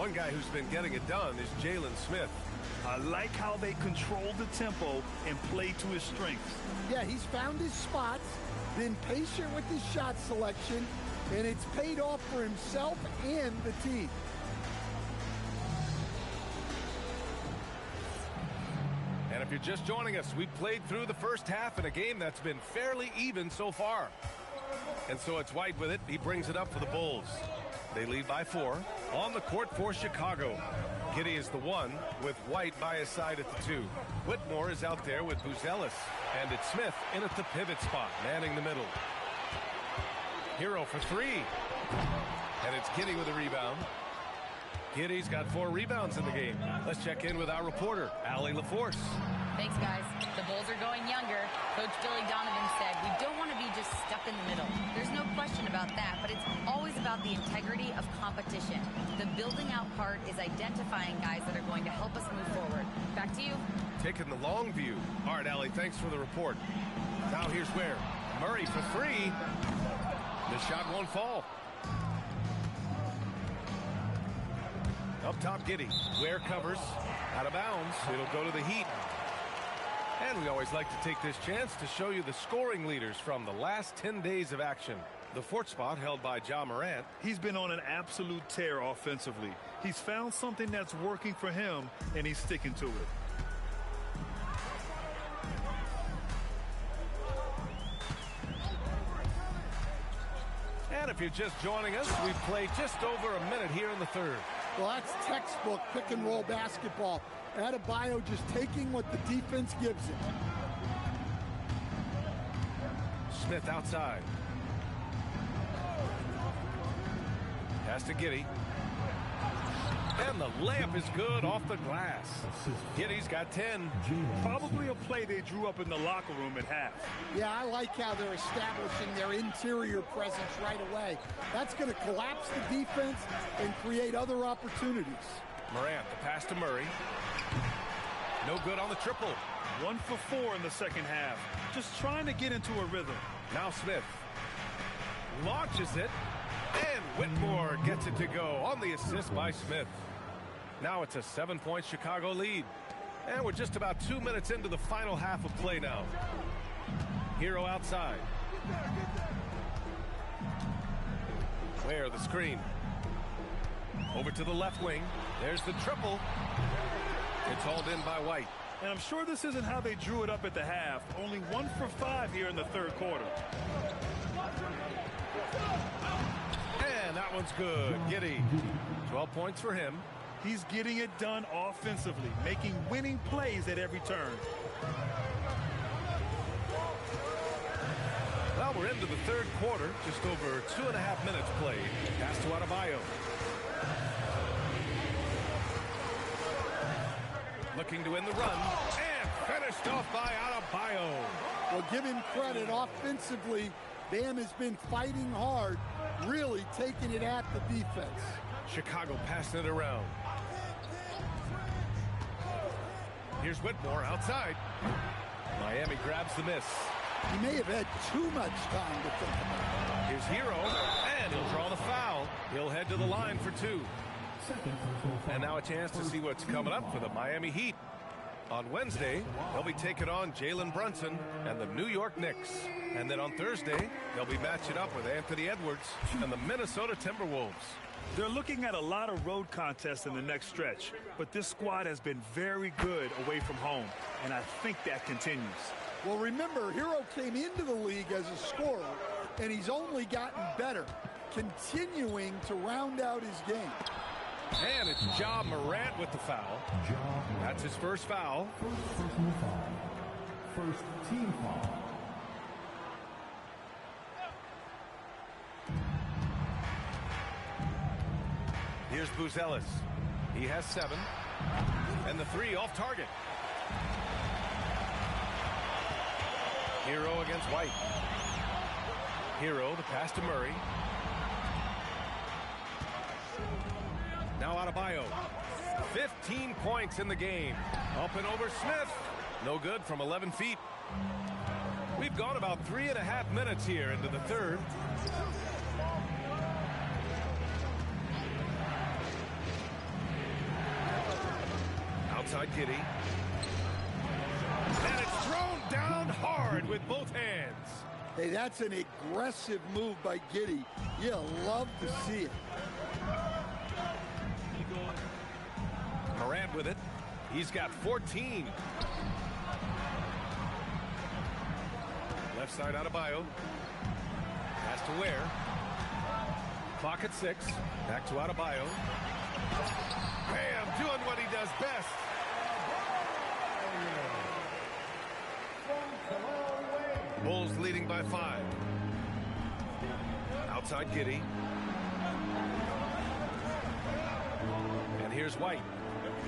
One guy who's been getting it done is Jalen Smith. I like how they control the tempo and play to his strengths. Yeah, he's found his spots, been patient with his shot selection, and it's paid off for himself and the team. And if you're just joining us, we played through the first half in a game that's been fairly even so far. And so it's White with it. He brings it up for the Bulls. They lead by 4. On the court for Chicago, Giddey is the 1 with White by his side at the 2. Whitmore is out there with Buzelis. And it's Smith in at the pivot spot, manning the middle. Hero for 3. And it's Giddey with a rebound. Giddey's got 4 rebounds in the game. Let's check in with our reporter, Allie LaForce. Thanks, guys. The Bulls are going younger. Coach Billy Donovan said, we don't want to be just stuck in the middle. There's no question about that, but it's always about the integrity of competition. The building out part is identifying guys that are going to help us move forward. Back to you. Taking the long view. All right, Allie, thanks for the report. Now here's Ware. Murray for 3. The shot won't fall. Up top, Giddey. Ware covers. Out of bounds. It'll go to the Heat. And we always like to take this chance to show you the scoring leaders from the last 10 days of action. The 4th spot held by Ja Morant. He's been on an absolute tear offensively. He's found something that's working for him, and he's sticking to it. And if you're just joining us, we've played just over a minute here in the 3rd. Well, that's textbook pick-and-roll basketball. Adebayo just taking what the defense gives him. Smith outside. Pass to Giddey. And the layup is good off the glass. Giddey's got 10. Probably a play they drew up in the locker room at half. Yeah, I like how they're establishing their interior presence right away. That's going to collapse the defense and create other opportunities. Morant, the pass to Murray. No good on the triple. 1 for 4 in the second half. Just trying to get into a rhythm. Now Smith launches it, and Whitmore gets it to go on the assist by Smith. Now it's a 7-point Chicago lead. And we're just about 2 minutes into the final half of play now. Hero outside. Ware the screen. Over to the left wing. There's the triple. It's hauled in by White. And I'm sure this isn't how they drew it up at the half. Only 1 for 5 here in the 3rd quarter. And that one's good. Giddey. 12 points for him. He's getting it done offensively, making winning plays at every turn. Well, we're into the 3rd quarter. Just over 2.5 minutes played. Pass to Adebayo. Looking to win the run, and finished off by Adebayo. Well, give him credit. Offensively, Bam has been fighting hard, really taking it at the defense. Chicago passing it around. Here's Whitmore outside. Miami grabs the miss. He may have had too much time to think about it. Here's Hero, and he'll draw the foul. He'll head to the line for 2. And now a chance to see what's coming up for the Miami Heat. On Wednesday, they'll be taking on Jalen Brunson and the New York Knicks. And then on Thursday, they'll be matching up with Anthony Edwards and the Minnesota Timberwolves. They're looking at a lot of road contests in the next stretch, but this squad has been very good away from home, and I think that continues. Well, remember, Hero came into the league as a scorer, and he's only gotten better, continuing to round out his game. And it's Ja Morant with the foul. That's his first foul. First personal foul. First team foul. Here's Buzelis. He has 7. And the 3 off target. Hero against White. Hero, the pass to Murray. Now Adebayo. 15 points in the game. Up and over Smith. No good from 11 feet. We've gone about 3.5 minutes here into the 3rd. Outside Giddey. And it's thrown down hard with both hands. Hey, that's an aggressive move by Giddey. You love to see it. Morant with it. He's got 14. Left side Adebayo. Pass to Ware. Clock at 6. Back to Adebayo. Bam! Doing what he does best. Bulls leading by 5. Outside Giddey. And here's White.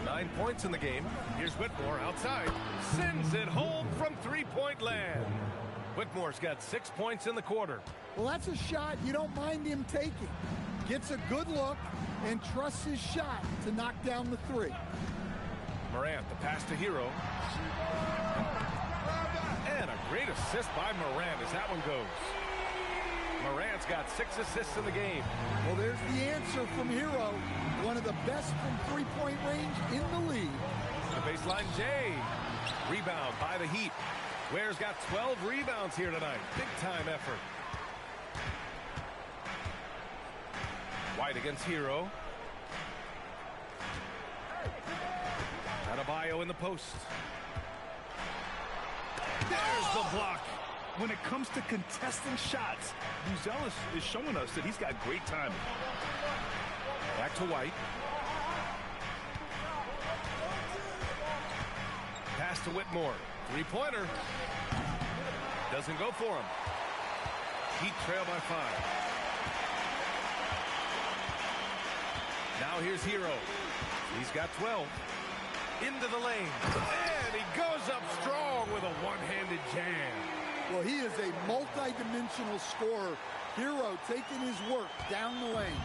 9 points in the game. Here's Whitmore outside. Sends it home from three-point land. Whitmore's got 6 points in the quarter. Well, that's a shot you don't mind him taking. Gets a good look and trusts his shot to knock down the three. Morant, the pass to Hero. And a great assist by Morant as that one goes. Morant's got 6 assists in the game. Well, there's the answer from Hero. One of the best from three-point range in the league. The baseline Jay. Rebound by the Heat. Ware's got 12 rebounds here tonight. Big-time effort. White against Hero. Adebayo in the post. There's the block. When it comes to contesting shots, Buzelis is showing us that he's got great timing. Back to White. Pass to Whitmore. Three-pointer. Doesn't go for him. Heat trail by 5. Now here's Hero. He's got 12. Into the lane. And he goes up strong with a one-handed jam. Well, he is a multi-dimensional scorer. Hero taking his work down the lane.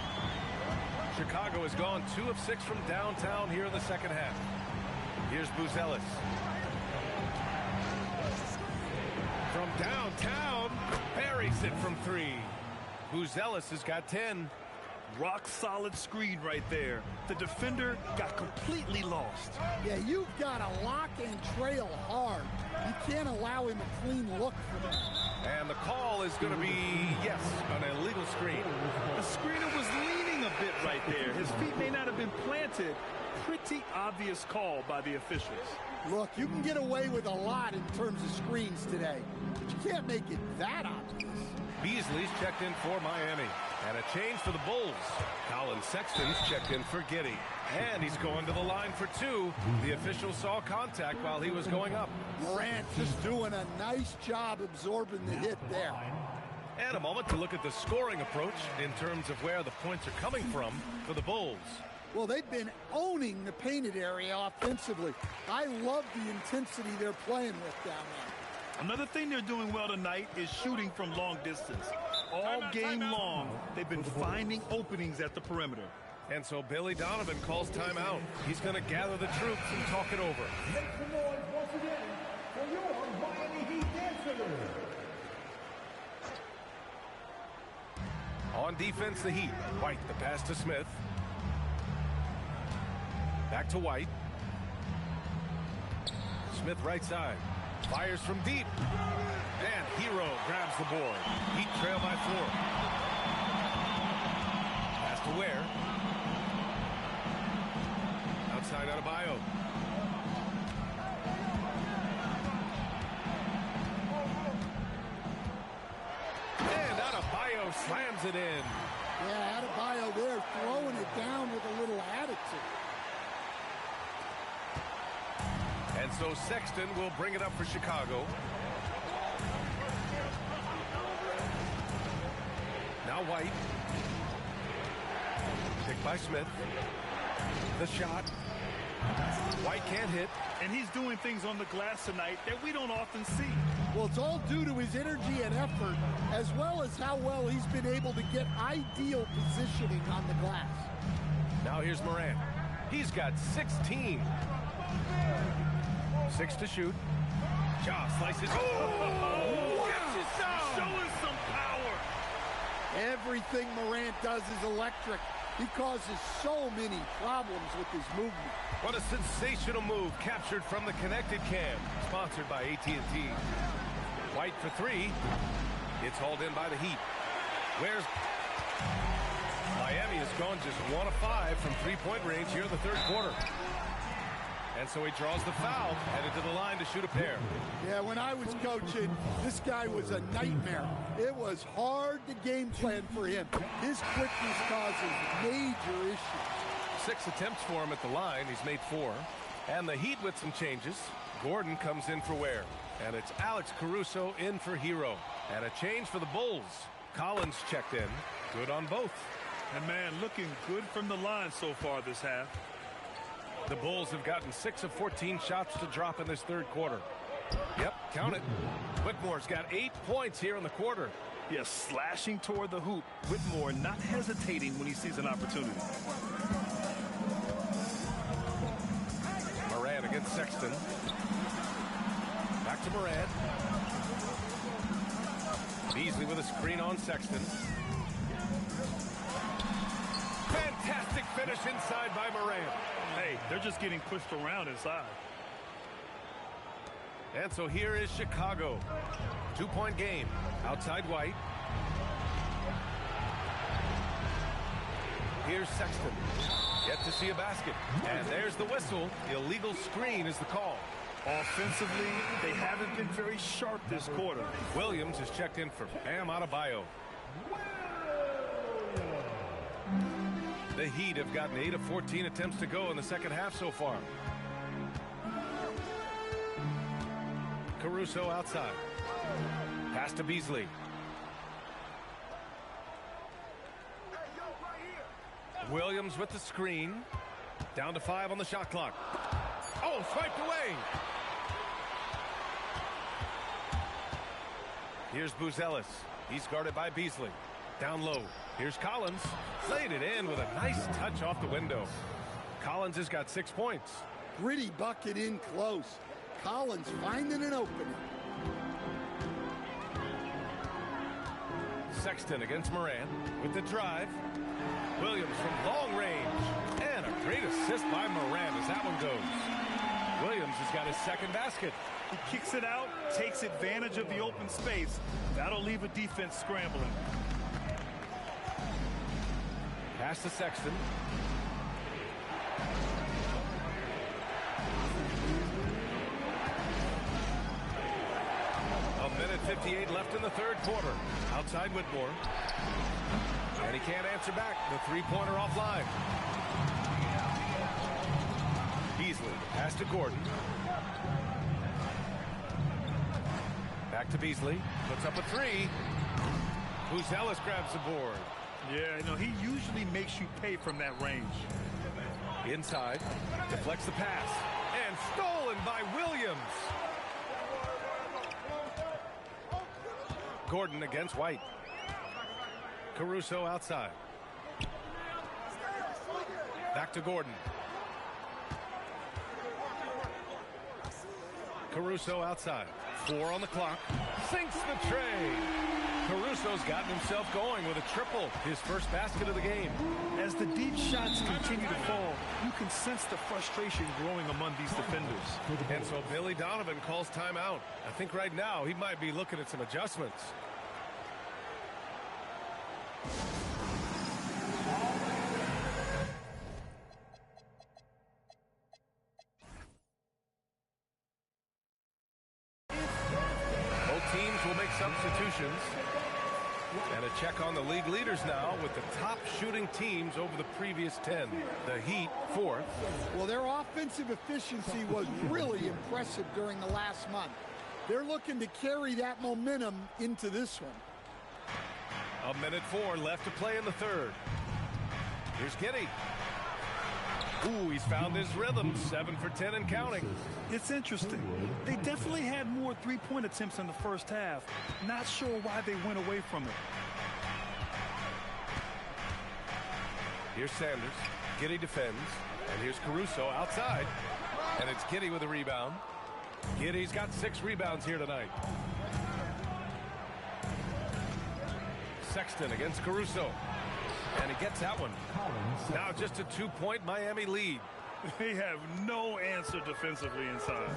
Chicago has gone 2 of 6 from downtown here in the second half. Here's Buzelis. From downtown, buries it from 3. Buzelis has got 10. Rock solid screen right there. The defender got completely lost. Yeah, you've got to lock and trail hard. You can't allow him a clean look from him. And the call is going to be, yes, an illegal screen. The screener was leaning a bit right there. His feet may not have been planted. Pretty obvious call by the officials. Look, you can get away with a lot in terms of screens today, but you can't make it that obvious. Beasley's checked in for Miami. And a change for the Bulls. Colin Sexton's checked in for Giddey. And he's going to the line for 2. The official saw contact while he was going up. Morant just doing a nice job absorbing the hit there. And a moment to look at the scoring approach in terms of where the points are coming from for the Bulls. Well, they've been owning the painted area offensively. I love the intensity they're playing with down there. Another thing they're doing well tonight is shooting from long distance. All game long, they've been finding openings at the perimeter. And so Billy Donovan calls timeout. He's going to gather the troops and talk it over. Make some noise once again for your Miami Heat dancers. On defense, the Heat. White, the pass to Smith. Back to White. Smith right side. Fires from deep. And Hero grabs the board. Heat trail by 4. Pass to Ware. Outside Adebayo. And Adebayo slams it in. Yeah, Adebayo there throwing it down with a little attitude. And so Sexton will bring it up for Chicago. Now White. Picked by Smith. The shot. White can't hit. And he's doing things on the glass tonight that we don't often see. Well, it's all due to his energy and effort, as well as how well he's been able to get ideal positioning on the glass. Now here's Morant. He's got 16. 6 to shoot. Ja slices. Oh! Gets it down! Showing some power. Everything Morant does is electric. He causes so many problems with his movement. What a sensational move captured from the connected cam. Sponsored by AT&T. White for three. It's hauled in by the Heat. Where's Miami has gone just 1 of 5 from three-point range here in the third quarter. And so he draws the foul, headed to the line to shoot a pair. Yeah, when I was coaching, this guy was a nightmare. It was hard to game plan for him. His quickness causes major issues. 6 attempts for him at the line. He's made 4. And the Heat with some changes. Gordon comes in for Ware. And it's Alex Caruso in for Hero. And a change for the Bulls. Collins checked in. Good on both. And man, looking good from the line so far this half. The Bulls have gotten 6 of 14 shots to drop in this third quarter. Yep, count it. Whitmore's got 8 points here in the quarter. Yes, slashing toward the hoop. Whitmore not hesitating when he sees an opportunity. Moran against Sexton. Back to Moran. Beasley with a screen on Sexton. Fantastic finish inside by Moran. Hey, they're just getting pushed around inside. And so here is Chicago. 2-point game. Outside White. Here's Sexton. Yet to see a basket. And there's the whistle. Illegal screen is the call. Offensively, they haven't been very sharp this quarter. Williams is checked in for Bam Adebayo. The Heat have gotten 8 of 14 attempts to go in the second half so far. Caruso outside. Pass to Beasley. Williams with the screen. Down to 5 on the shot clock. Oh, swiped away. Here's Buzelis. He's guarded by Beasley. Down low. Here's Collins. Laid it in with a nice touch off the window. Collins has got 6 points. Gritty bucket in close. Collins finding an opening. Sexton against Moran with the drive. Williams from long range. And a great assist by Moran as that one goes. Williams has got his second basket. He kicks it out, takes advantage of the open space. That'll leave a defense scrambling. Pass to Sexton. A minute 58 left in the third quarter. Outside Whitmore. And he can't answer back. The three-pointer offline. Beasley. Pass to Gordon. Back to Beasley. Puts up a three. Buzelis grabs the board. Yeah, you know, he usually makes you pay from that range. Inside. Deflects the pass. And stolen by Williams. Gordon against White. Caruso outside. Back to Gordon. Caruso outside. 4 on the clock. Sinks the tray. Caruso's gotten himself going with a triple. His first basket of the game. As the deep shots continue to fall, you can sense the frustration growing among these defenders. And so Billy Donovan calls timeout. I think right now he might be looking at some adjustments. Both teams will make substitutions. And a check on the league leaders now with the top shooting teams over the previous 10. The Heat, 4th. Well, their offensive efficiency was really impressive during the last month. They're looking to carry that momentum into this one. A minute 4 left to play in the third. Here's Giddey. Ooh, he's found his rhythm. 7 for 10 and counting. It's interesting. They definitely had more three-point attempts in the first half. Not sure why they went away from it. Here's Sanders. Giddey defends. And here's Caruso outside. And it's Giddey with a rebound. Giddey's got 6 rebounds here tonight. Sexton against Caruso. And he gets that one. Now just a 2-point Miami lead. They have no answer defensively inside.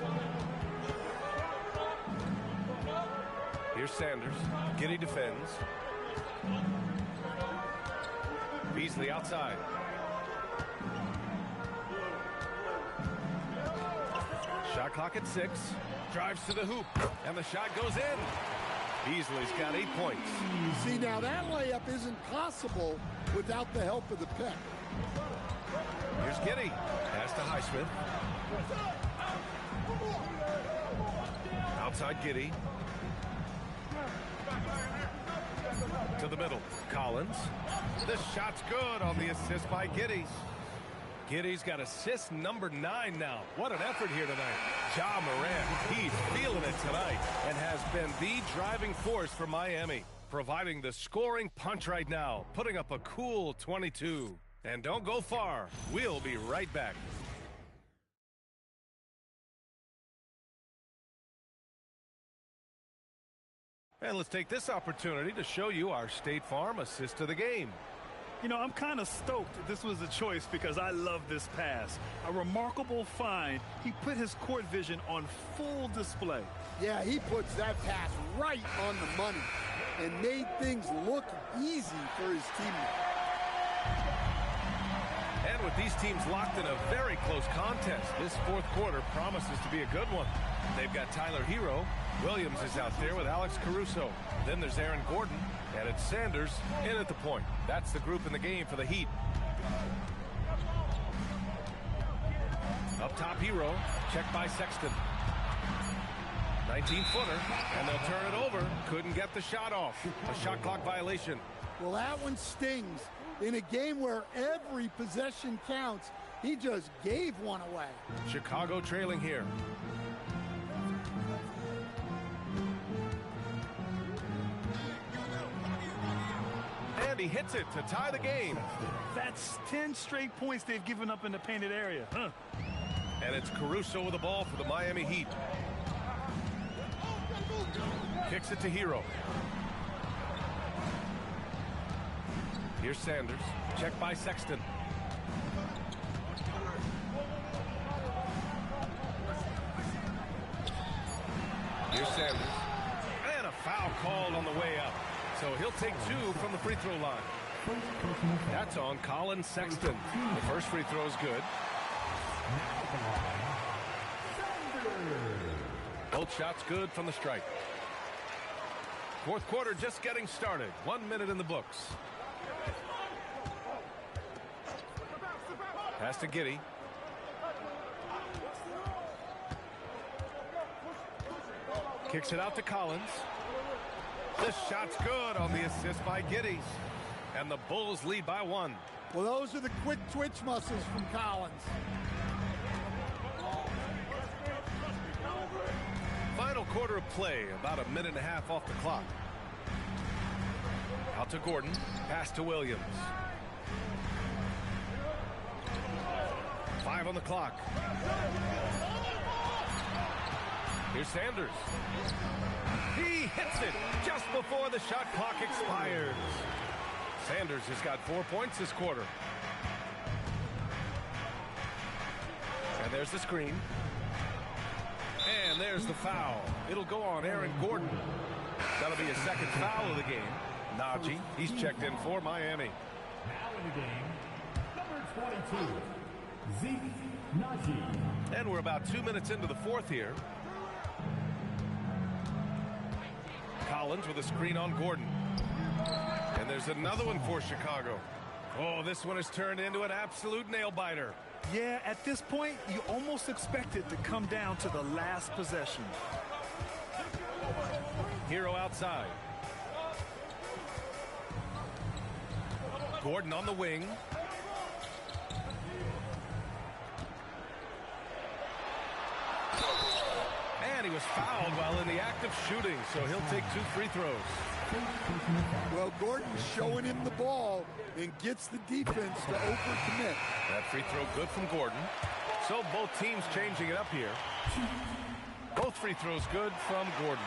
Here's Sanders. Giddey defends. Beasley outside. Shot clock at 6. Drives to the hoop. And the shot goes in. Beasley's got 8 points. See, now that layup isn't possible without the help of the pick. Here's Giddey. Pass to Highsmith. Outside Giddey. To the middle. Collins. This shot's good on the assist by Giddey. Giddey's got assist number 9 now. What an effort here tonight. Ja Morant, he's feeling it tonight and has been the driving force for Miami, providing the scoring punch right now, putting up a cool 22. And don't go far. We'll be right back. And let's take this opportunity to show you our State Farm assist of the game. You know, I'm kind of stoked this was a choice because I love this pass. A remarkable find. He put his court vision on full display. Yeah, he puts that pass right on the money and made things look easy for his teammate. And with these teams locked in a very close contest, this fourth quarter promises to be a good one. They've got Tyler Hero. Williams is out there with Alex Caruso. Then there's Aaron Gordon, and it's Sanders in at the point. That's the group in the game for the Heat. Up top, Hero. Checked by Sexton. 19-footer, and they'll turn it over. Couldn't get the shot off. A shot clock violation. Well, that one stings. In a game where every possession counts, he just gave one away. Chicago trailing here. And he hits it to tie the game. That's 10 straight points they've given up in the painted area. Huh. And it's Caruso with the ball for the Miami Heat. Kicks it to Hero. Here's Sanders. Checked by Sexton. Here's Sanders. And a foul called on the way up. So he'll take 2 from the free throw line. That's on Colin Sexton. The first free throw is good. Both shots good from the stripe. Fourth quarter just getting started. 1 minute in the books. Pass to Giddey. Kicks it out to Collins. This shot's good on the assist by Giddey. And the Bulls lead by 1. Well, those are the quick twitch muscles from Collins. Final quarter of play, about a minute and a half off the clock. Out to Gordon, pass to Williams. 5 on the clock. Here's Sanders. He hits it just before the shot clock expires. Sanders has got 4 points this quarter. And there's the screen. And there's the foul. It'll go on Aaron Gordon. That'll be his second foul of the game. Najee, he's checked in for Miami. Now in the game, number 22, Zeke Najee. And we're about 2 minutes into the fourth here. Collins with a screen on Gordon. And there's another one for Chicago. Oh, this one has turned into an absolute nail-biter. Yeah, at this point, you almost expect it to come down to the last possession. Hero outside. Gordon on the wing. And he was fouled while in the act of shooting, so he'll take 2 free throws. Well, Gordon's showing him the ball and gets the defense to overcommit. That free throw good from Gordon. So both teams changing it up here. Both free throws good from Gordon.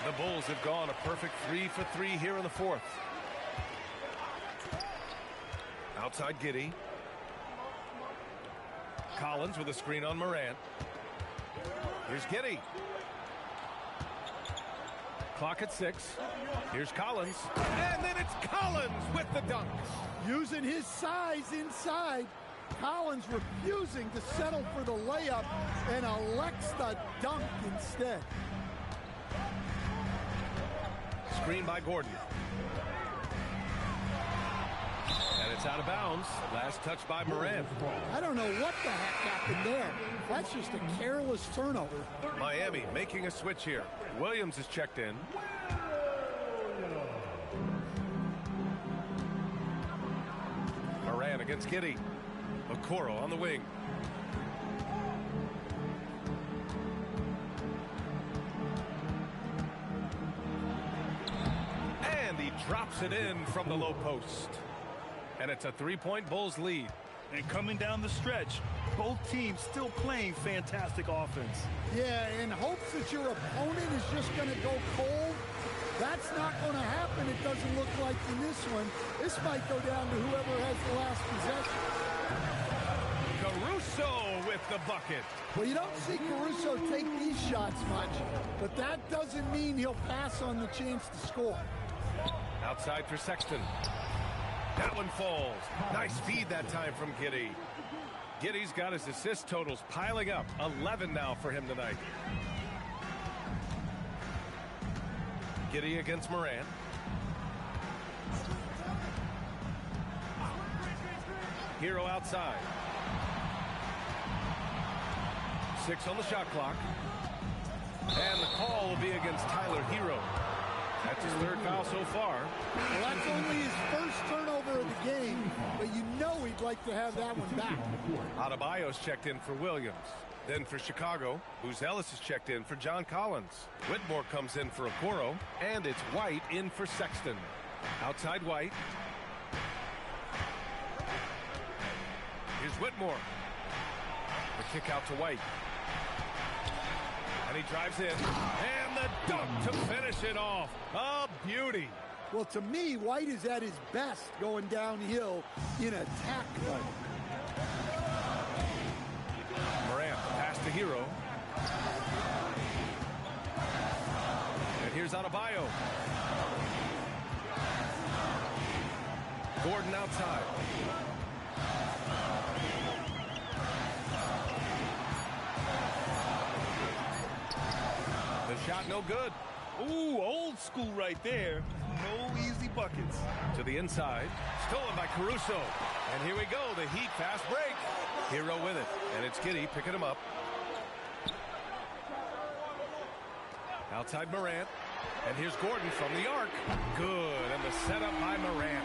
The Bulls have gone a perfect 3 for 3 here in the fourth. Outside Giddey. Collins with a screen on Morant. Here's Giddey. Clock at 6. Here's Collins. And then it's Collins with the dunk. Using his size inside. Collins refusing to settle for the layup and elects the dunk instead. Screen by Gordon. And it's out of bounds. Last touch by Morant. I don't know what the heck happened there. That's just a careless turnover. Miami making a switch here. Williams is checked in. Morant against Giddey. Okoro on the wing. And he drops it in from the low post. And it's a 3-point Bulls lead. And coming down the stretch, both teams still playing fantastic offense. Yeah, in hopes that your opponent is just going to go cold. That's not going to happen, it doesn't look like in this one. This might go down to whoever has the last possession. Caruso with the bucket. Well, you don't see Caruso take these shots much, but that doesn't mean he'll pass on the chance to score. Outside for Sexton. That one falls. Nice feed that time from Giddey. Giddey's got his assist totals piling up. 11 now for him tonight. Giddey against Morant. Hero outside. 6 on the shot clock. And the call will be against Tyler Hero. That's his 3rd foul so far. Well, that's only his first turnover of the game, but you know he'd like to have that one back. Adebayo's checked in for Williams. Then for Chicago, Ellis is checked in for John Collins. Whitmore comes in for Okoro, and it's White in for Sexton. Outside White. Here's Whitmore. The kick out to White. And he drives in. And the dunk to finish it off. A beauty. Well, to me, White is at his best going downhill in attack mode. Morant pass to Hero. And here's Adebayo. Gordon outside. The shot no good. Ooh, old school right there. No easy buckets. To the inside. Stolen by Caruso. And here we go. The Heat fast break. Hero with it. And it's Giddey picking him up. Outside Morant. And here's Gordon from the arc. Good. And the setup by Morant.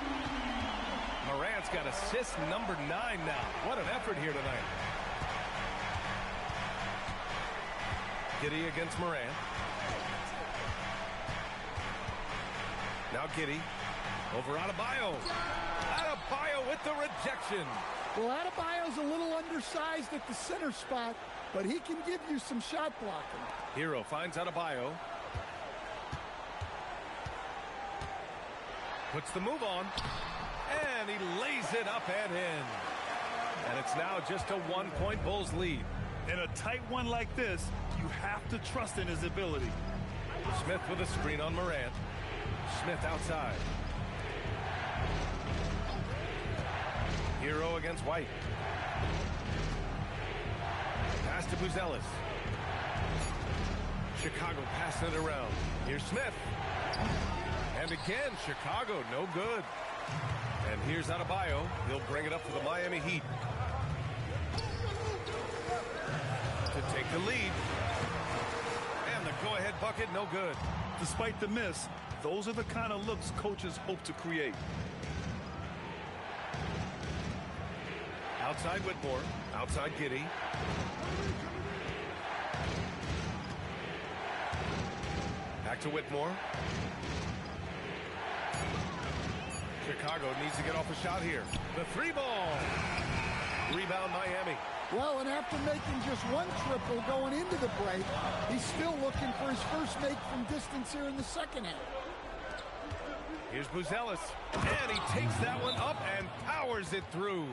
Morant's got assist number 9 now. What an effort here tonight. Giddey against Morant. Now Giddey over Adebayo. Adebayo with the rejection. Well, Adebayo's a little undersized at the center spot, but he can give you some shot blocking. Hero finds Adebayo. Puts the move on. And he lays it up and in. And it's now just a 1-point Bulls lead. In a tight one like this, you have to trust in his ability. Smith with a screen on Morant. Smith outside. Hero against White. Pass to Ellis. Chicago passing it around. Here's Smith. And again, Chicago, no good. And here's Adebayo. He'll bring it up for the Miami Heat. To take the lead. And the go-ahead bucket, no good. Despite the miss, those are the kind of looks coaches hope to create. Outside Whitmore. Outside Giddey. Back to Whitmore. Chicago needs to get off a shot here. The 3 ball. Rebound Miami. Well, and after making just one triple going into the break, he's still looking for his first make from distance here in the second half. Here's Buzelis, and he takes that one up and powers it through.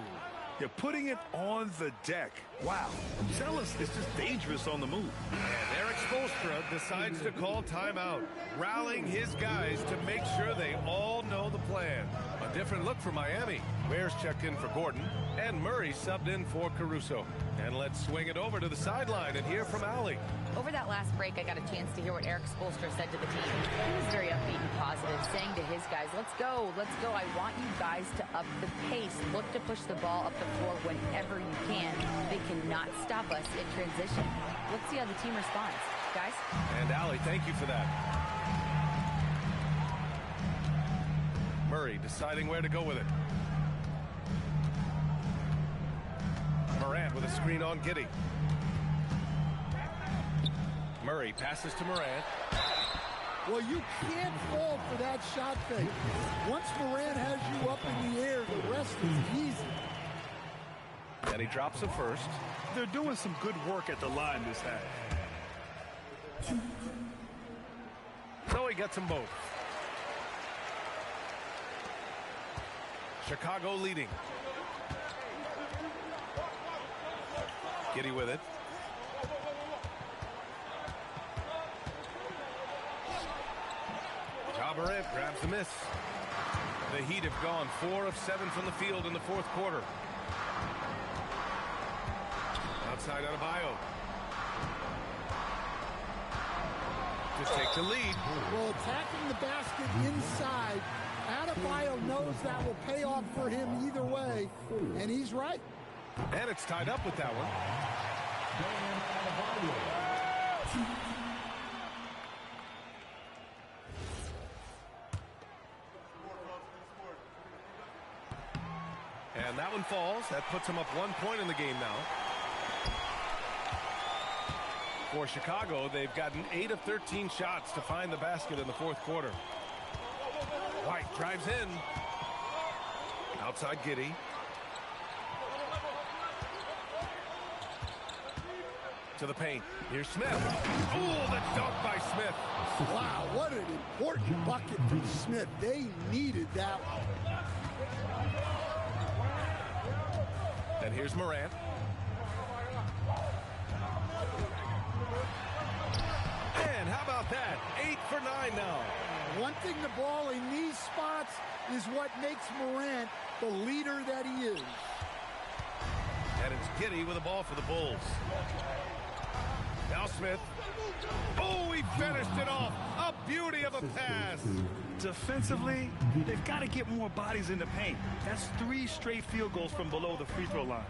You're putting it on the deck. Wow, Buzelis is just dangerous on the move. And Erik Spoelstra decides to call timeout, rallying his guys to make sure they all know the plan. A different look for Miami. Bears checked in for Gordon, and Murray subbed in for Caruso. And let's swing it over to the sideline and hear from Allie. Over that last break, I got a chance to hear what Erik Spoelstra said to the team. He was very upbeat and positive, saying to his guys, let's go. I want you guys to up the pace. Look to push the ball up the floor whenever you can. They cannot stop us in transition. Let's see how the team responds. Guys? And Allie, thank you for that. Murray deciding where to go with it. Morant with a screen on Giddey. Murray passes to Morant. Well, you can't fall for that shot fake. Once Morant has you up in the air, the rest is easy. And he drops it first. They're doing some good work at the line this half. So he gets them both. Chicago leading. Giddey with it. Ja Morant grabs the miss. The Heat have gone 4 of 7 from the field in the fourth quarter. Outside Adebayo. To take the lead. Well, attacking the basket inside, Adebayo knows that will pay off for him either way, and he's right. And it's tied up with that one. And that one falls. That puts him up 1 point in the game now. For Chicago, they've gotten 8 of 13 shots to find the basket in the fourth quarter. White drives in. Outside Giddey. To the paint. Here's Smith. Oh, the dunk by Smith. Wow, what an important bucket from Smith. They needed that one. And here's Morant. And how about that? 8 for 9 now. Wanting the ball in these spots is what makes Morant the leader that he is. And it's Giddey with the ball for the Bulls. Now Smith. Oh, he finished it off. A beauty of a pass. Defensively, they've got to get more bodies in the paint. That's 3 straight field goals from below the free throw line.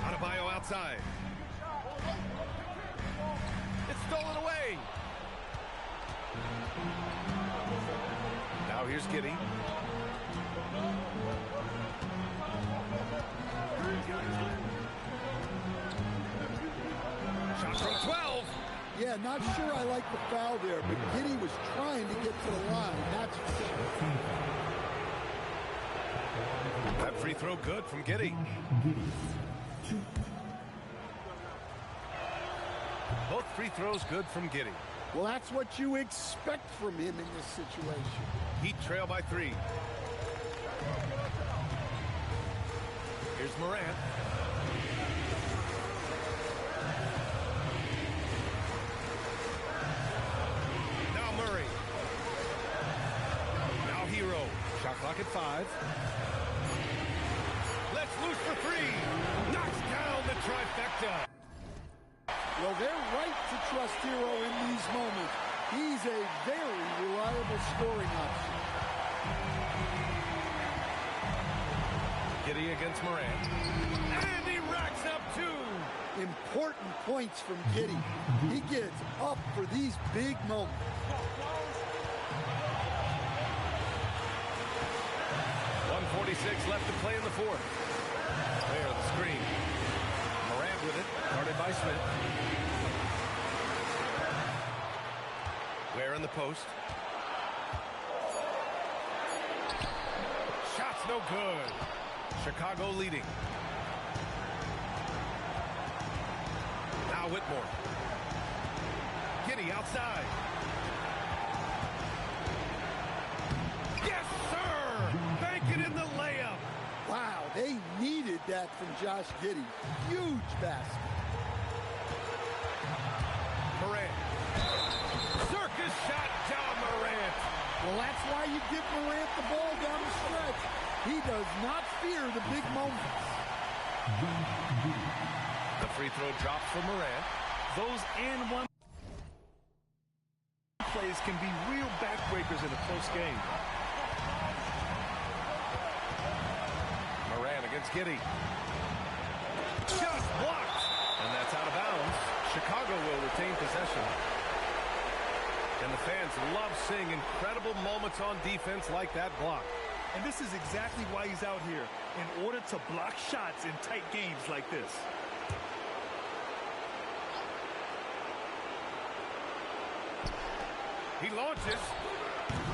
Adebayo outside. It's stolen away. Now here's Giddey. Shot from 12. Yeah, not sure I like the foul there, but Giddey was trying to get to the line. That's for sure. That free throw good from Giddey. Both free throws good from Giddey. Well, that's what you expect from him in this situation. Heat trail by 3. Here's Morant. Now Murray. Now Hero. Shot clock at 5. Let's loose for 3. Knocks down the trifecta. Well, they're right to trust Hero in these moments. He's a very reliable scoring option. Giddey against Morant. And he racks up 2. Important points from Giddey. He gets up for these big moments. .146 left to play in the fourth. There, the screen. Morant with it, guarded by Smith. Ware in the post. Shots no good. Chicago leading. Now Whitmore. Giddey outside. Yes, sir! Bank it in the layup. Wow, they needed that from Josh Giddey. Huge basket. Morant. Circus shot, John Morant. Well, that's why you give Morant the ball down the stretch. He does not fear the big moments. The free throw drops for Morant. Those and one plays can be real backbreakers in a close game. Morant against Giddey. Just blocked. And that's out of bounds. Chicago will retain possession. And the fans love seeing incredible moments on defense like that block. And this is exactly why he's out here, in order to block shots in tight games like this. He launches.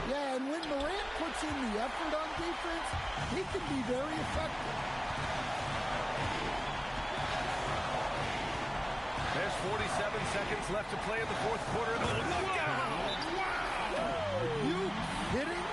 Yeah, and when Morant puts in the effort on defense, he can be very effective. There's 47 seconds left to play in the fourth quarter. And look out! Wow! Are you kidding?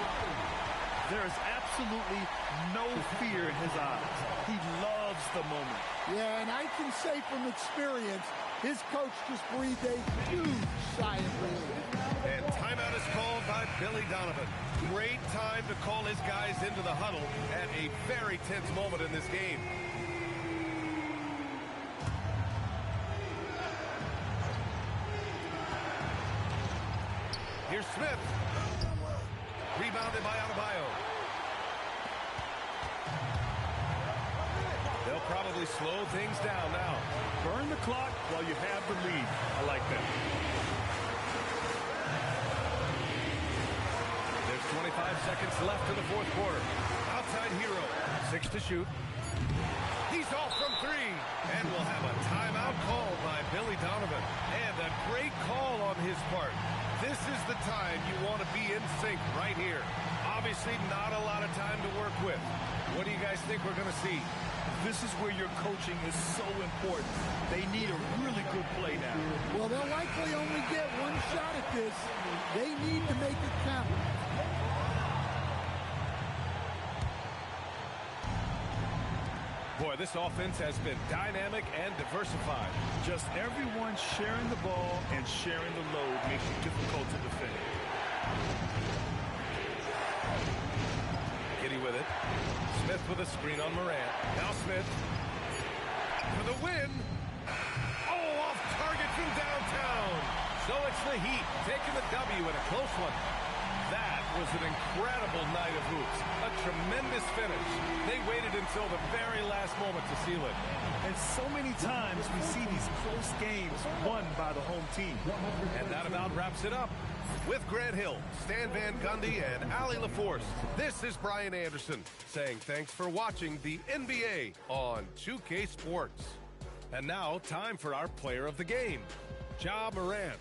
There is absolutely no fear in his eyes. He loves the moment. Yeah, and I can say from experience, his coach just breathed a huge sigh of relief. And timeout is called by Billy Donovan. Great time to call his guys into the huddle at a very tense moment in this game. Here's Smith. Rebounded by Adebayo. They'll probably slow things down now. Burn the clock while you have the lead. I like that. There's 25 seconds left in the fourth quarter. Outside Hero. 6 to shoot. He's off from 3. And we'll have a timeout called by Billy Donovan. And a great call on his part. This is the time you want to be in sync right here. Obviously not a lot of time to work with. What do you guys think we're going to see? This is where your coaching is so important. They need a really good play now. Well, they'll likely only get one shot at this. They need to make it count. Boy, this offense has been dynamic and diversified. Just everyone sharing the ball and sharing the load makes it difficult to defend. Giddey with it. Smith with a screen on Morant. Now Smith for the win. Oh, off target from downtown. So it's the Heat taking the W in a close one. That was an incredible night of hoops. A tremendous finish. They waited until the very last moment to seal it. And so many times we see these close games won by the home team. And that about wraps it up. With Grant Hill, Stan Van Gundy, and Allie LaForce, this is Brian Anderson saying thanks for watching the NBA on 2K Sports. And now, time for our player of the game, Ja Morant.